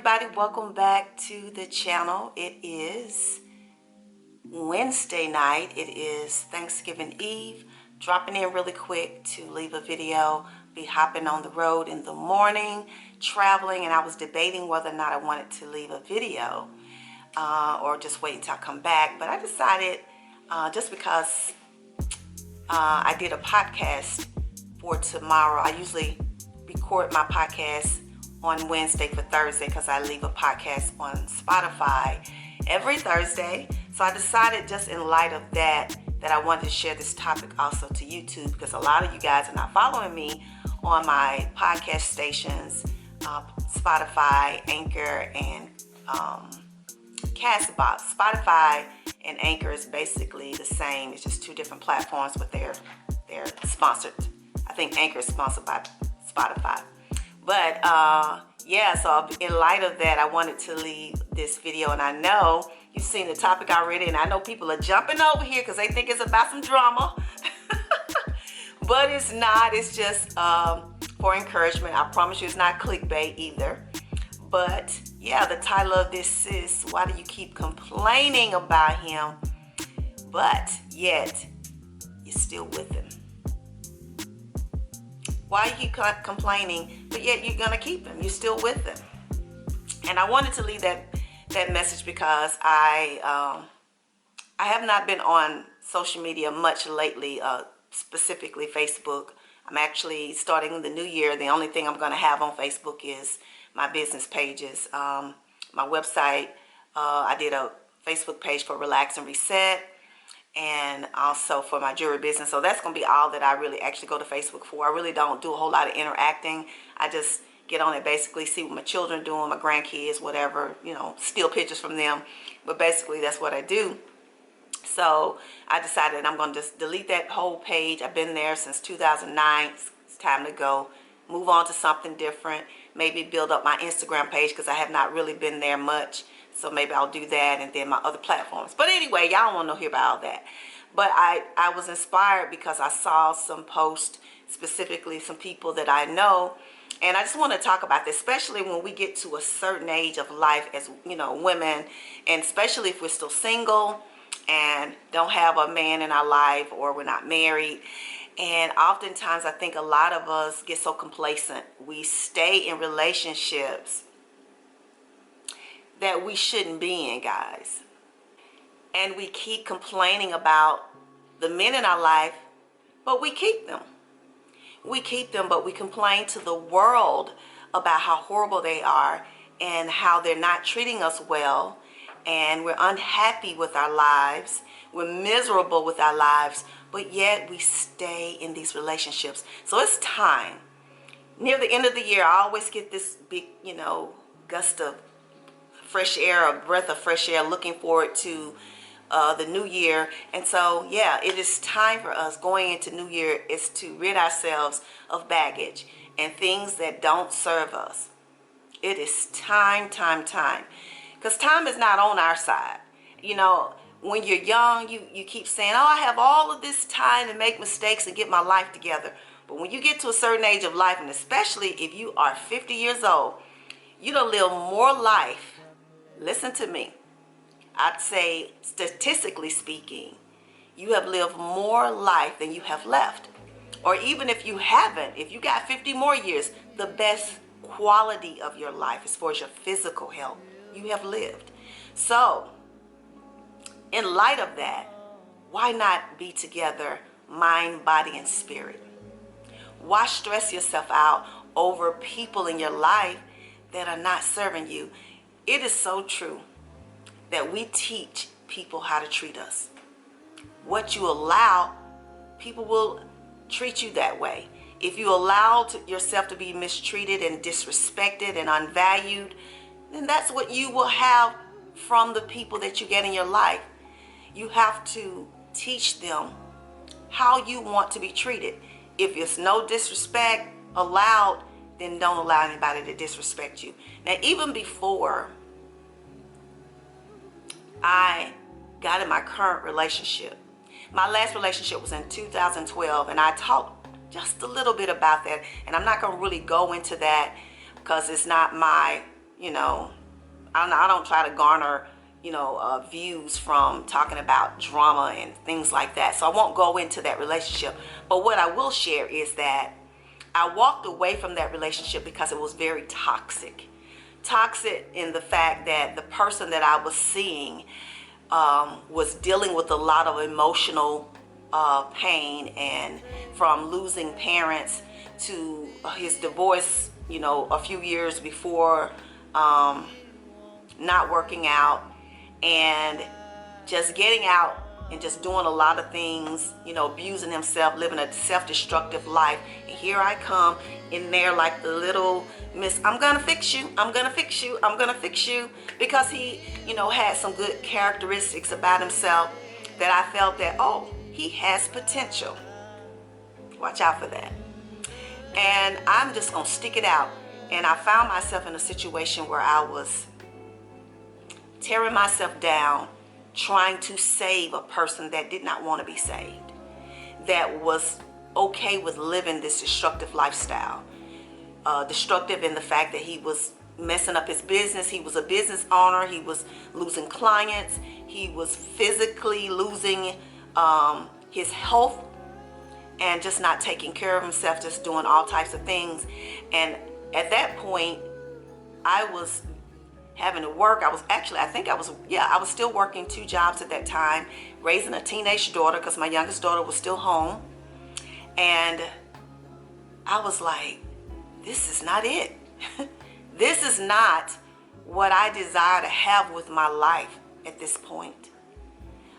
everybody, welcome back to the channel. It is Wednesday night. It is Thanksgiving Eve. Dropping in really quick to leave a video. Be hopping on the road in the morning, traveling, and I was debating whether or not I wanted to leave a video or just wait until I come back. But I decided just because I did a podcast for tomorrow. I usually record my podcast on Wednesday for Thursday because I leave a podcast on Spotify every Thursday. So I decided, just in light of that I wanted to share this topic also to YouTube, because a lot of you guys are not following me on my podcast stations, Spotify, Anchor, and Castbox. Spotify and Anchor is basically the same. It's just two different platforms, but they're sponsored. I think Anchor is sponsored by Spotify. But yeah, so in light of that, I wanted to leave this video, and I know you've seen the topic already, and I know people are jumping over here because they think it's about some drama. But it's not. It's just for encouragement. I promise you it's not clickbait either. But yeah, the title of this is, why do you keep complaining about him, but yet you're still with him? Why you keep complaining, but yet you're gonna keep him? You're still with him. And I wanted to leave that message because I have not been on social media much lately, specifically Facebook. I'm actually starting the new year. The only thing I'm gonna have on Facebook is my business pages, my website. I did a Facebook page for Relax and Reset, and also for my jewelry business. So that's going to be all that I really actually go to Facebook for. I really don't do a whole lot of interacting. I just get on it, basically see what my children are doing, my grandkids, whatever, steal pictures from them. But basically that's what I do. So I decided I'm going to just delete that whole page. I've been there since 2009. It's time to go. Move on to something different. Maybe build up my Instagram page, because I have not really been there much. So maybe I'll do that, and then my other platforms. But anyway, y'all don't want to hear about all that. But I was inspired because I saw some posts, specifically some people that I know. And I just want to talk about this, especially when we get to a certain age of life as, women. And especially if we're still single and don't have a man in our life, or we're not married. And oftentimes I think a lot of us get so complacent. We stay in relationships that we shouldn't be in, guys. And we keep complaining about the men in our life, but we keep them. We keep them, but we complain to the world about how horrible they are and how they're not treating us well. And we're unhappy with our lives. We're miserable with our lives, but yet we stay in these relationships. So it's time. Near the end of the year, I always get this big, gust of fresh air, a breath of fresh air, looking forward to the new year. And so yeah, it is time for us going into new year is to rid ourselves of baggage and things that don't serve us. It is time. Because time is not on our side. When you're young, you keep saying, oh, I have all of this time to make mistakes and get my life together. But when you get to a certain age of life, and especially if you are 50 years old, you don't live more life. Listen to me. I'd say, statistically speaking, you have lived more life than you have left. Or even if you haven't, if you got 50 more years, the best quality of your life as far as your physical health, you have lived. So, in light of that, why not be together, mind, body, and spirit? Why stress yourself out over people in your life that are not serving you? It is so true that we teach people how to treat us. What you allow, people will treat you that way. If you allow yourself to be mistreated and disrespected and unvalued, then that's what you will have from the people that you get in your life. You have to teach them how you want to be treated. If there's no disrespect allowed, then don't allow anybody to disrespect you. Now, even before I got in my current relationship, my last relationship was in 2012, and I talked just a little bit about that, and I'm not going to really go into that because it's not my you know, I don't try to garner, views from talking about drama and things like that. So I won't go into that relationship. But what I will share is that I walked away from that relationship because it was very toxic. Toxic in the fact that the person that I was seeing was dealing with a lot of emotional pain, and from losing parents to his divorce, a few years before, not working out, and just getting out and just doing a lot of things, abusing himself, living a self-destructive life. And here I come in there like the little miss, I'm gonna fix you, I'm gonna fix you, I'm gonna fix you, because he, had some good characteristics about himself that I felt that, oh, he has potential. Watch out for that. And I'm just gonna stick it out. And I found myself in a situation where I was tearing myself down, trying to save a person that did not want to be saved, that was okay with living this destructive lifestyle. Destructive in the fact that he was messing up his business. He was a business owner. He was losing clients. He was physically losing his health, and just not taking care of himself, just doing all types of things. And at that point, I was having to work. I was still working 2 jobs at that time, raising a teenage daughter because my youngest daughter was still home. And I was like, this is not it. This is not what I desire to have with my life at this point.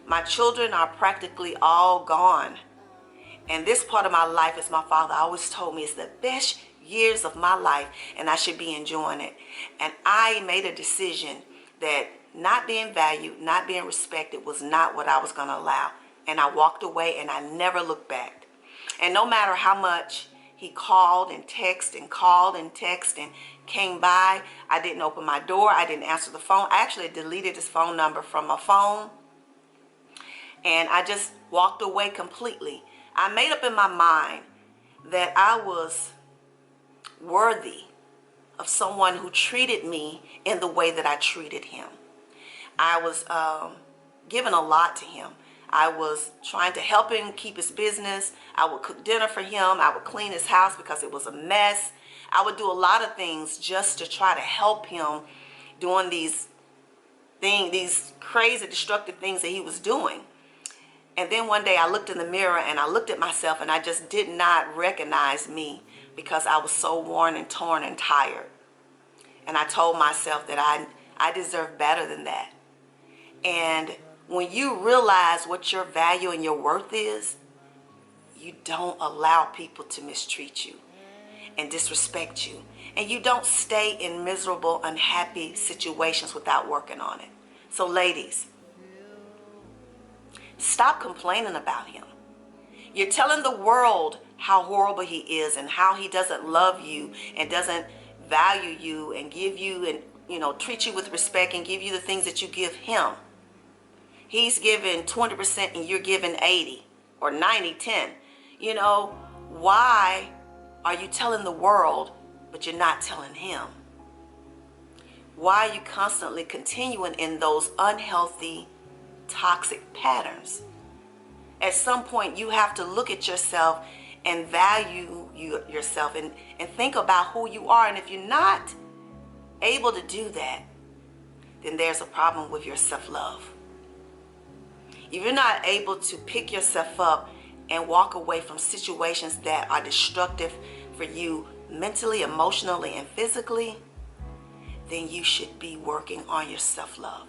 My children are practically all gone. And this part of my life, as my father always told me, is the best years of my life, and I should be enjoying it. And I made a decision that not being valued, not being respected was not what I was going to allow. And I walked away, and I never looked back. And no matter how much he called and texted and came by, I didn't open my door. I didn't answer the phone. I actually deleted his phone number from my phone. And I just walked away completely. I made up in my mind that I was worthy of someone who treated me in the way that I treated him. I was giving a lot to him. I was trying to help him keep his business. I would cook dinner for him. I would clean his house because it was a mess. I would do a lot of things just to try to help him doing these crazy destructive things that he was doing. And then one day I looked in the mirror and I looked at myself, and I just did not recognize me because I was so worn and torn and tired. And I told myself that I deserve better than that. And when you realize what your value and your worth is, you don't allow people to mistreat you and disrespect you. And you don't stay in miserable, unhappy situations without working on it. So ladies, stop complaining about him. You're telling the world how horrible he is and how he doesn't love you and doesn't value you and give you and treat you with respect and give you the things that you give him. He's giving 20% and you're giving 80 or 90-10. Why are you telling the world but you're not telling him? Why are you constantly continuing in those unhealthy, toxic patterns? At some point you have to look at yourself and value yourself and think about who you are. And if you're not able to do that, then there's a problem with your self-love. If you're not able to pick yourself up and walk away from situations that are destructive for you mentally, emotionally, and physically, then you should be working on your self-love.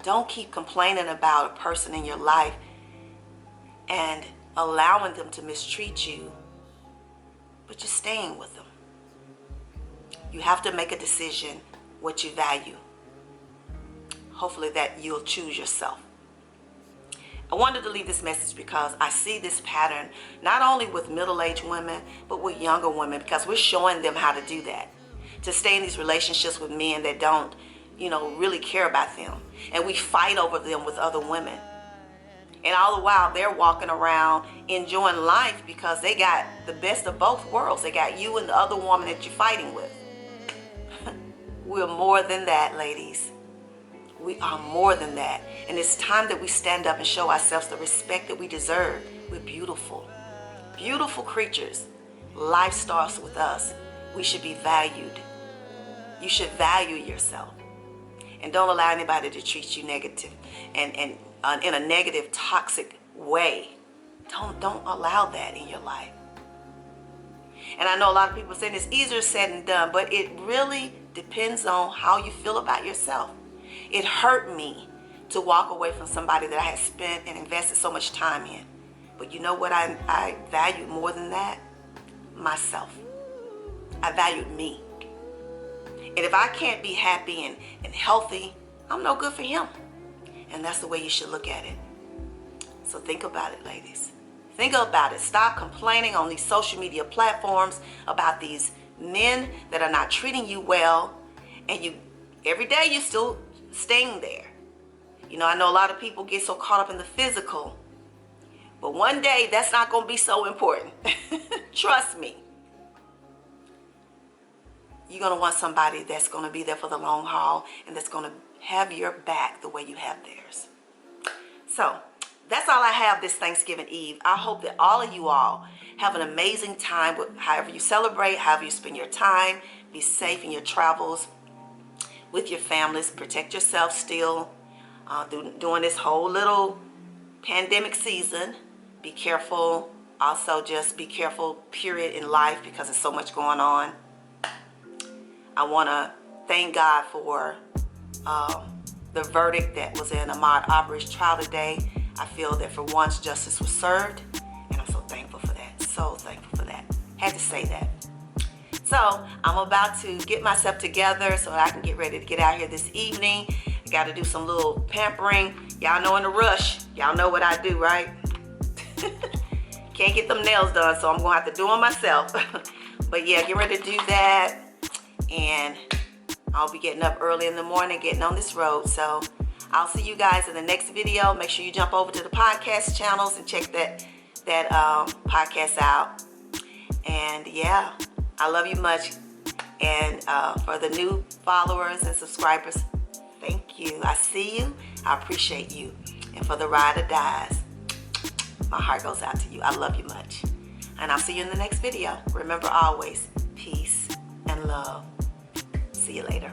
Don't keep complaining about a person in your life and allowing them to mistreat you, but you're staying with them. You have to make a decision what you value. Hopefully that you'll choose yourself. I wanted to leave this message because I see this pattern not only with middle-aged women, but with younger women, because we're showing them how to do that. To stay in these relationships with men that don't, really care about them. And we fight over them with other women. And all the while they're walking around enjoying life because they got the best of both worlds. They got you and the other woman that you're fighting with. We're more than that, ladies. We are more than that. And it's time that we stand up and show ourselves the respect that we deserve. We're beautiful. Beautiful creatures. Life starts with us. We should be valued. You should value yourself. And don't allow anybody to treat you negative and in a negative, toxic way. Don't allow that in your life. And I know a lot of people saying it's easier said than done, but it really depends on how you feel about yourself. It hurt me to walk away from somebody that I had spent and invested so much time in. But you know what I valued more than that? Myself. I valued me. And if I can't be happy and healthy, I'm no good for him. And that's the way you should look at it. So think about it, ladies. Think about it. Stop complaining on these social media platforms about these men that are not treating you well. And you, every day you're still staying there. You know, I know a lot of people get so caught up in the physical. But one day that's not going to be so important. Trust me. You're going to want somebody that's going to be there for the long haul and that's going to have your back the way you have theirs. So that's all I have this Thanksgiving Eve. I hope that all of you all have an amazing time with however you celebrate, however you spend your time. Be safe in your travels with your families. Protect yourself still during this whole little pandemic season. Be careful. Also just be careful, period, in life because there's so much going on. I want to thank God for the verdict that was in Ahmaud Arbery's trial today. I feel that for once justice was served, and I'm so thankful for that. So thankful for that. Had to say that. So I'm about to get myself together so that I can get ready to get out here this evening. I got to do some little pampering. Y'all know in a rush. Y'all know what I do, right? Can't get them nails done, so I'm going to have to do them myself. But yeah, get ready to do that. And I'll be getting up early in the morning, getting on this road. So I'll see you guys in the next video. Make sure you jump over to the podcast channels and check that podcast out. And yeah, I love you much. And for the new followers and subscribers, thank you. I see you. I appreciate you. And for the ride or dies, my heart goes out to you. I love you much. And I'll see you in the next video. Remember always, peace and love. See you later.